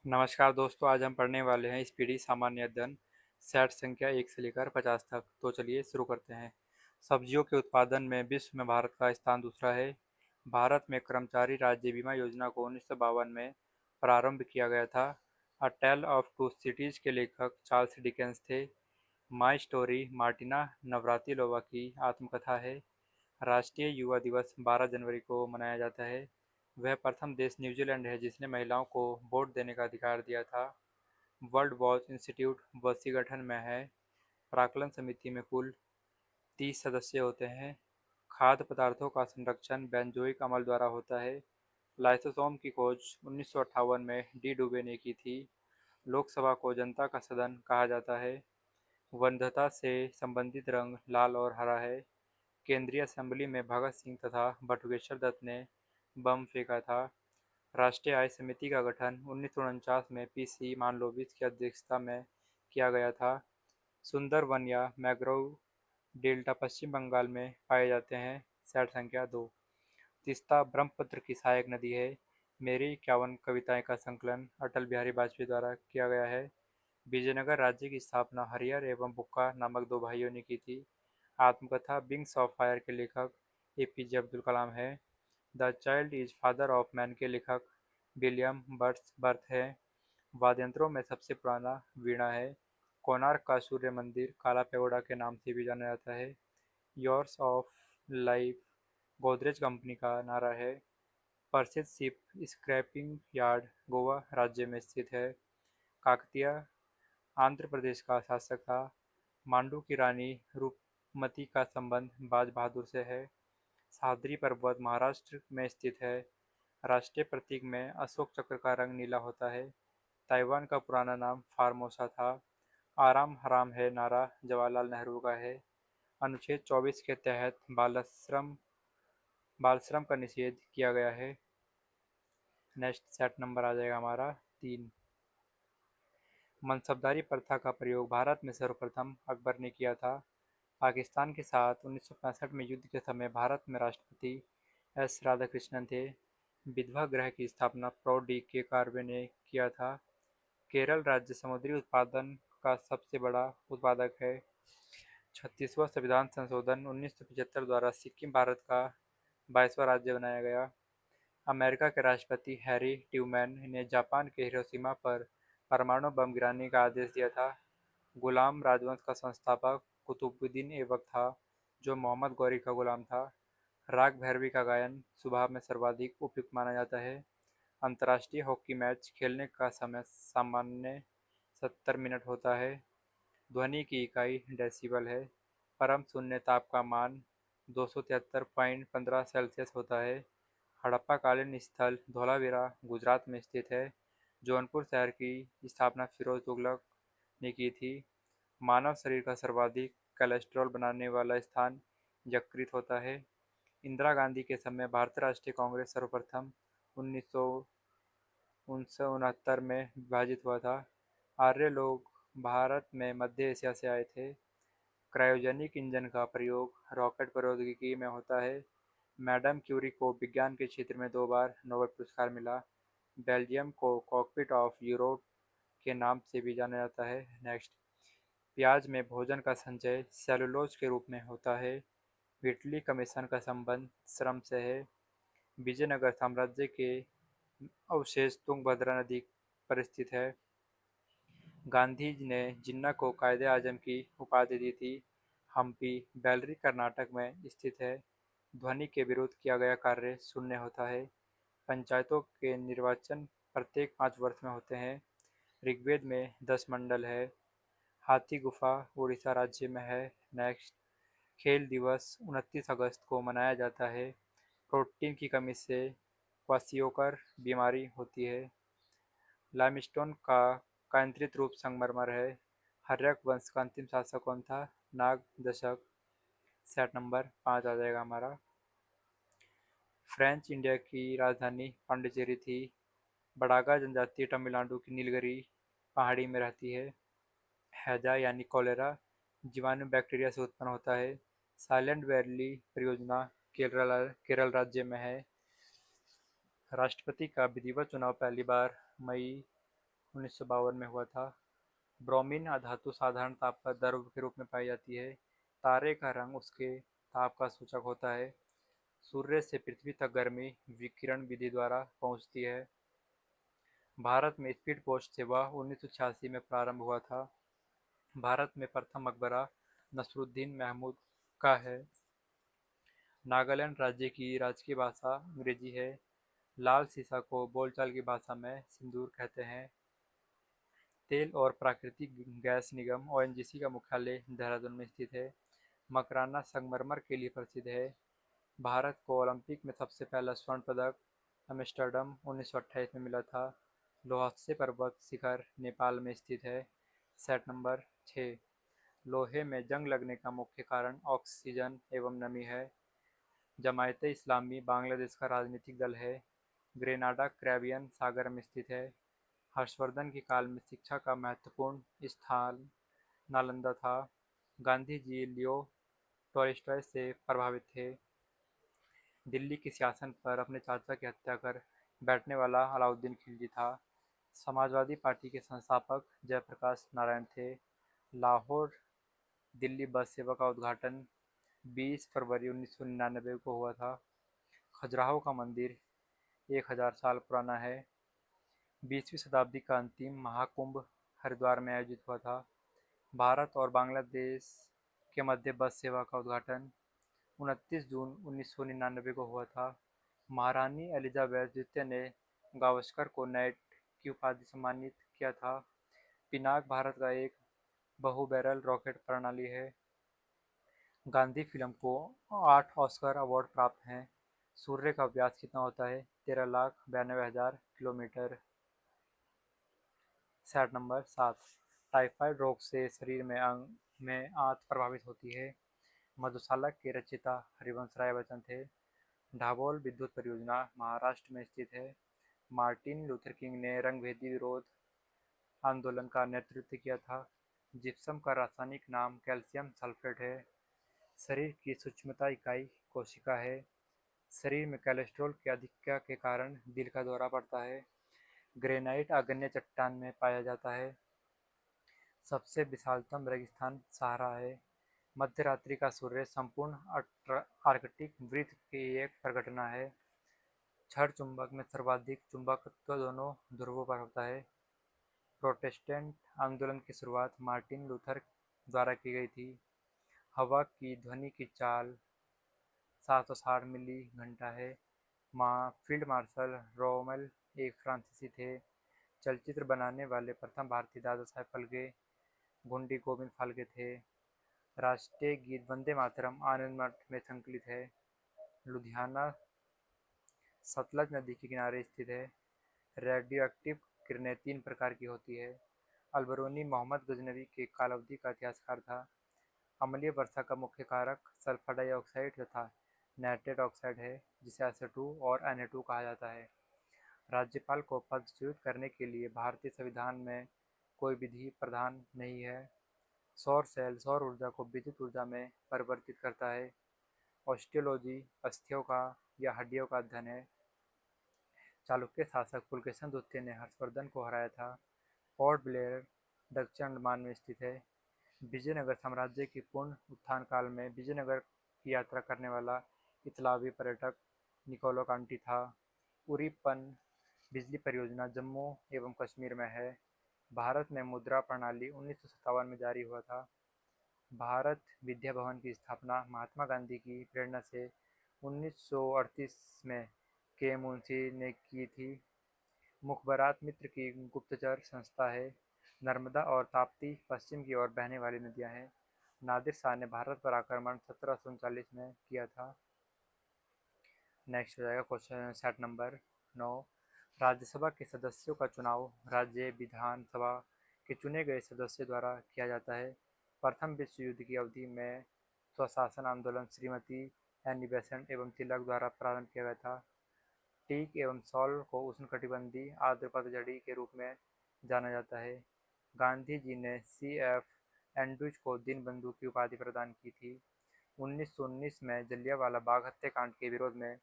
नमस्कार दोस्तों, आज हम पढ़ने वाले हैं स्पीडी सामान्य अध्ययन सेट संख्या 1 से लेकर 50 तक। तो चलिए शुरू करते हैं। सब्जियों के उत्पादन में विश्व में भारत का स्थान दूसरा है। भारत में कर्मचारी राज्य बीमा योजना को 1952 में प्रारंभ किया गया था। अ टेल ऑफ टू सिटीज के लेखक चार्ल्स डिकेंस थे। माई स्टोरी मार्टिना नवरातिलोवा की आत्मकथा है। राष्ट्रीय युवा दिवस 12 जनवरी को मनाया जाता है। वह प्रथम देश न्यूजीलैंड है जिसने महिलाओं को वोट देने का अधिकार दिया था। वर्ल्ड वॉच इंस्टीट्यूट वसी गठन में है। प्राक्कलन समिति में कुल 30 सदस्य होते हैं। खाद्य पदार्थों का संरक्षण बेंजोइक अमल द्वारा होता है। लाइसोसोम की खोज 1958 में डी डुबे ने की थी। लोकसभा को जनता का सदन कहा जाता है। वंध्यता से संबंधित रंग लाल और हरा है। केंद्रीय असेंबली में भगत सिंह तथा बटुकेश्वर दत्त ने बम फेंका था। राष्ट्रीय आय समिति का गठन 1949 में पीसी मानलोविच की अध्यक्षता में किया गया था। सुंदरवन या मैंग्रोव डेल्टा पश्चिम बंगाल में पाए जाते हैं। सैट संख्या 2। तीस्ता ब्रह्मपुत्र की सहायक नदी है। मेरी 51 कविताएं का संकलन अटल बिहारी वाजपेयी द्वारा किया गया है। विजयनगर राज्य की स्थापना हरिहर एवं बुक्का नामक दो भाइयों ने की थी। आत्मकथा विंग्स ऑफ फायर के लेखक एपीजे अब्दुल कलाम है। The child is father of man के लेखक विलियम बर्थ है। वाद्ययंत्रों में सबसे पुराना वीणा है। कोणार्क का सूर्य मंदिर काला पेगोडा के नाम से भी जाना जाता है। Yours of life Godrej company का नारा है। प्रसिद्ध शिप स्क्रैपिंग यार्ड गोवा राज्य में स्थित है। काकतीय आंध्र प्रदेश का शासक था। मांडू की रानी रूपमती का संबंध बाज बहादुर से है। सह्याद्री पर्वत महाराष्ट्र में स्थित है। राष्ट्रीय प्रतीक में अशोक चक्र का रंग नीला होता है। ताइवान का पुराना नाम फार्मोसा था। आराम हराम है नारा जवाहरलाल नेहरू का है। अनुच्छेद 24 के तहत बाल श्रम का निषेध किया गया है। नेक्स्ट सेट नंबर आ जाएगा हमारा 3। मनसबदारी प्रथा का प्रयोग भारत में सर्वप्रथम अकबर ने किया था। पाकिस्तान के साथ 1965 में युद्ध के समय भारत में राष्ट्रपति एस राधाकृष्णन थे। विधवा गृह की स्थापना प्रो डी के कार्वे ने किया था। केरल राज्य समुद्री उत्पादन का सबसे बड़ा उत्पादक है। 36वां संविधान संशोधन 1975 द्वारा सिक्किम भारत का 22वां राज्य बनाया गया। अमेरिका के राष्ट्रपति हैरी ट्रूमैन ने जापान के हिरोशिमा पर परमाणु बम गिराने का आदेश दिया था। गुलाम राजवंश का संस्थापक कुतुबुद्दीन ऐबक था, जो मोहम्मद गौरी का गुलाम था। राग भैरवी का गायन सुबह में सर्वाधिक उपयुक्त माना जाता है। अंतर्राष्ट्रीय हॉकी मैच खेलने का समय सामान्य 70 मिनट होता है। ध्वनि की इकाई डेसिबल है। परम शून्य ताप का मान 273.15 सेल्सियस होता है। हड़प्पा-कालीन स्थल धोलावीरा गुजरात में स्थित है। जौनपुर शहर की स्थापना फिरोज तुगलक ने की थी। मानव शरीर का सर्वाधिक कोलेस्ट्रॉल बनाने वाला स्थान यकृत होता है। इंदिरा गांधी के समय भारतीय राष्ट्रीय कांग्रेस सर्वप्रथम 1969 में विभाजित हुआ था। आर्य लोग भारत में मध्य एशिया से आए थे। क्रायोजेनिक इंजन का प्रयोग रॉकेट प्रौद्योगिकी में होता है। मैडम क्यूरी को विज्ञान के क्षेत्र में 2 बार नोबेल पुरस्कार मिला। बेल्जियम को कॉकपिट ऑफ यूरोप के नाम से भी जाना जाता है। नेक्स्ट, प्याज में भोजन का संचय सेलुलोज के रूप में होता है। व्हिटली कमीशन का संबंध श्रम से है। विजयनगर साम्राज्य के अवशेष तुंगभद्रा नदी पर स्थित है। गांधी ने जिन्ना को कायदे-आजम की उपाधि दी थी। हम्पी बेल्लरी कर्नाटक में स्थित है। ध्वनि के विरुद्ध किया गया कार्य शून्य होता है। पंचायतों के निर्वाचन प्रत्येक 5 वर्ष में होते हैं। ऋग्वेद में 10 मंडल है। हाथी गुफा उड़ीसा राज्य में है। नेक्स्ट, खेल दिवस 29 अगस्त को मनाया जाता है। प्रोटीन की कमी से क्वाशियोकर बीमारी होती है। लाइमस्टोन का यंत्रित रूप संगमरमर है। हर्यक वंश का अंतिम शासक कौन था? नाग दशक। सेट नंबर 5 आ जाएगा हमारा। फ्रेंच इंडिया की राजधानी पांडिचेरी थी। बड़ागा जनजाति तमिलनाडु की नीलगिरी पहाड़ी में रहती है। हैजा यानी कॉलेरा जीवाणु बैक्टीरिया से उत्पन्न होता है। साइलेंट वैली परियोजना केरल राज्य में है। राष्ट्रपति का विधिवत चुनाव पहली बार मई 1952 में हुआ था। ब्रोमीन अधातु साधारण ताप पर द्रव के रूप में पाई जाती है। तारे का रंग उसके ताप का सूचक होता है। सूर्य से पृथ्वी तक गर्मी विकिरण विधि द्वारा पहुंचती है। भारत में स्पीड पोस्ट सेवा 1986 में प्रारंभ हुआ था। भारत में प्रथम मकबरा नसरुद्दीन महमूद का है। नागालैंड राज्य की राजकीय भाषा अंग्रेजी है। लाल सीसा को बोलचाल की भाषा में सिंदूर कहते हैं। तेल और प्राकृतिक गैस निगम ओएनजीसी का मुख्यालय देहरादून में स्थित है। मकराना संगमरमर के लिए प्रसिद्ध है। भारत को ओलंपिक में सबसे पहला स्वर्ण पदक एम्स्टर्डम 1928 में मिला था। लोहत्से पर्वत शिखर नेपाल में स्थित है। Set number 6। लोहे में जंग लगने का मुख्य कारण ऑक्सीजन एवं नमी है। जमायते इस्लामी बांग्लादेश का राजनीतिक दल है। ग्रेनाडा कैरिबियन सागर में स्थित है। हर्षवर्धन के काल में शिक्षा का महत्वपूर्ण स्थान नालंदा था। गांधी जी लियो टॉलस्टॉय से प्रभावित थे। दिल्ली के सिंहासन पर अपने चाचा की हत्या कर बैठने वाला अलाउद्दीन खिलजी था। समाजवादी पार्टी के संस्थापक जयप्रकाश नारायण थे। लाहौर दिल्ली बस सेवा का उद्घाटन 20 फरवरी 1999 को हुआ था। खजुराहो का मंदिर 1000 साल पुराना है। 20वीं शताब्दी का अंतिम महाकुंभ हरिद्वार में आयोजित हुआ था। भारत और बांग्लादेश के मध्य बस सेवा का उद्घाटन 29 जून 1999 को हुआ था। महारानी एलिजाबेथ द्वितीय ने गावस्कर को नाइट की उपाधि सम्मानित किया था। पिनाक भारत का एक बहु बैरल रॉकेट प्रणाली है। गांधी फिल्म को 8 ऑस्कर अवार्ड प्राप्त हैं। सूर्य का व्यास कितना होता है? 13,92,000 किलोमीटर। Set number 7। टाइफाइड रोग से शरीर में आंत प्रभावित होती है। मधुशाला के रचयिता हरिवंश राय बच्चन थे। ढाबोल विद्युत परियोजना महाराष्ट्र में स्थित है। मार्टिन लूथर किंग ने रंगभेदी विरोध आंदोलन का नेतृत्व किया था। जिप्सम का रासायनिक नाम कैल्शियम सल्फेट है। शरीर की सूक्ष्मता इकाई कोशिका है। शरीर में कोलेस्ट्रॉल की अधिकता के कारण दिल का दौरा पड़ता है। ग्रेनाइट आग्नेय चट्टान में पाया जाता है। सबसे विशालतम रेगिस्तान सहारा है। मध्यरात्रि का सूर्य संपूर्ण आर्कटिक वृत्त की एक प्रघटना है। क्षण चुंबक में सर्वाधिक चुंबकत्व दोनों ध्रुवों पर होता है। प्रोटेस्टेंट आंदोलन की शुरुआत मार्टिन लूथर द्वारा की गई थी। हवा की ध्वनि की चाल 760 मिली घंटा है। फील्ड मार्शल रोमेल एक फ्रांसीसी थे। चलचित्र बनाने वाले प्रथम भारतीय दादा साहेब फाल्के गुंडी गोविंद फाल्के थे। राष्ट्रीय गीत वंदे मातरम आनंद मठ में संकलित है। लुधियाना सतलज नदी के किनारे स्थित है। रेडियोएक्टिव किरणें 3 प्रकार की होती है। अलबरूनी मोहम्मद गजनवी के कालावधि का इतिहासकार था। अम्लीय वर्षा का मुख्य कारक सल्फर डाइऑक्साइड तथा नाइट्रेट ऑक्साइड है, जिसे SO2 और Na2 कहा जाता है। राज्यपाल को पद सृजित करने के लिए भारतीय संविधान में कोई विधि प्रावधान नहीं है। सौर सेल सौर ऊर्जा को विद्युत ऊर्जा में परिवर्तित करता है। ऑस्टियोलॉजी अस्थियों का या हड्डियों का अध्ययन है। चालुक्य शासक पुलकेशन द्वितीय ने हर्षवर्धन को हराया था। पोर्ट ब्लेयर दक्षिण अंडमान में स्थित है। विजयनगर साम्राज्य के पूर्ण उत्थान काल में विजयनगर की यात्रा करने वाला इतालवी पर्यटक निकोलो कांटी था। उरी पन बिजली परियोजना जम्मू एवं कश्मीर में है। भारत में मुद्रा प्रणाली 1957 में जारी हुआ था। भारत विद्या भवन की स्थापना महात्मा गांधी की प्रेरणा से 1938 में के मुंशी ने की थी। मुखबरात मित्र की गुप्तचर संस्था है। नर्मदा और ताप्ती पश्चिम की ओर बहने वाली नदियां हैं। नादिर शाह ने भारत पर आक्रमण 1739 में किया था। नेक्स्ट हो जाएगा क्वेश्चन सेट नंबर 9। राज्यसभा के सदस्यों का चुनाव राज्य विधानसभा के चुने गए सदस्यों द्वारा किया जाता है। प्रथम विश्व युद्ध की अवधि में स्वशासन आंदोलन श्रीमती एनी बेसेंट एवं तिलक द्वारा प्रारंभ किया गया था। टीक एवं सॉल को उष्णकटिबंधीय आर्द्र पतझड़ी के रूप में जाना जाता है। गांधी जी ने C.F. एंड्रूज को दीनबंधु की उपाधि प्रदान की थी। 1919 में जलियांवाला बाग हत्याकांड के विरोध में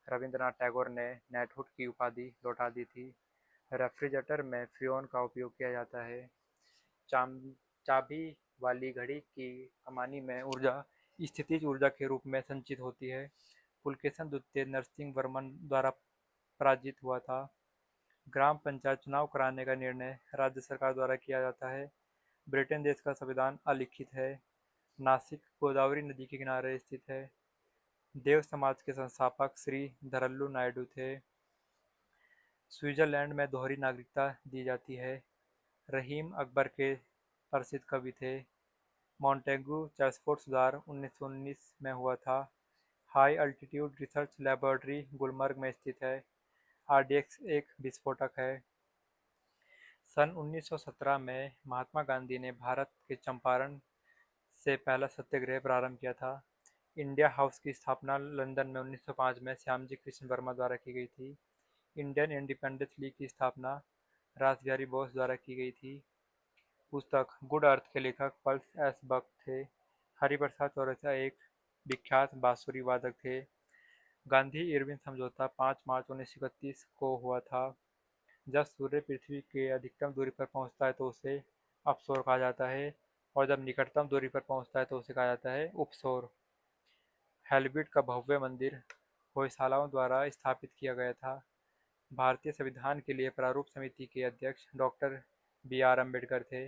रविंद्रनाथ टैगोर ने नेटहुड की उपाधि लौटा दी थी। रेफ्रिजरेटर में फ्रियोन का उपयोग किया जाता है। चाम चाबी वाली घड़ी की कमानी में ऊर्जा स्थितिज ऊर्जा के रूप में संचित होती है। पुलकेशन द्वितीय नरसिंह वर्मन द्वारा पराजित हुआ था। ग्राम पंचायत चुनाव कराने का निर्णय राज्य सरकार द्वारा किया जाता है। ब्रिटेन देश का संविधान अलिखित है। नासिक गोदावरी नदी के किनारे स्थित है। देव समाज के संस्थापक श्री धरल्लु नायडू थे। स्विट्जरलैंड में दोहरी नागरिकता दी जाती है। रहीम अकबर के प्रसिद्ध कवि थे। मॉन्टेग्यू चर्चफोर्ड सुधार 1919 में हुआ था। High altitude research laboratory Gulmarg में स्थित है। आरडीएक्स एक विस्फोटक है। सन 1917 में महात्मा गांधी ने भारत के चंपारण से पहला सत्याग्रह प्रारंभ किया था। इंडिया हाउस की स्थापना लंदन में 1905 में श्यामजी कृष्ण वर्मा द्वारा की गई थी। इंडियन इंडिपेंडेंस लीग की स्थापना रासबिहारी बोस द्वारा की गई थी। पुस्तक गुड अर्थ के लेखक पल्स एस बक थे। हरिप्रसाद चौरसिया एक विख्यात बांसुरी वादक थे। गांधी इरविन समझौता 5 मार्च 1931 को हुआ था। जब सूर्य पृथ्वी के अधिकतम दूरी पर पहुंचता है तो उसे अपसौर कहा जाता है, और जब निकटतम दूरी पर पहुंचता है तो उसे कहा जाता है उपसौर। हेल्ब्रिड का भव्य मंदिर होयसालाओं द्वारा स्थापित किया गया था। भारतीय संविधान के लिए प्रारूप समिति के अध्यक्ष डॉक्टर बी आर अम्बेडकर थे।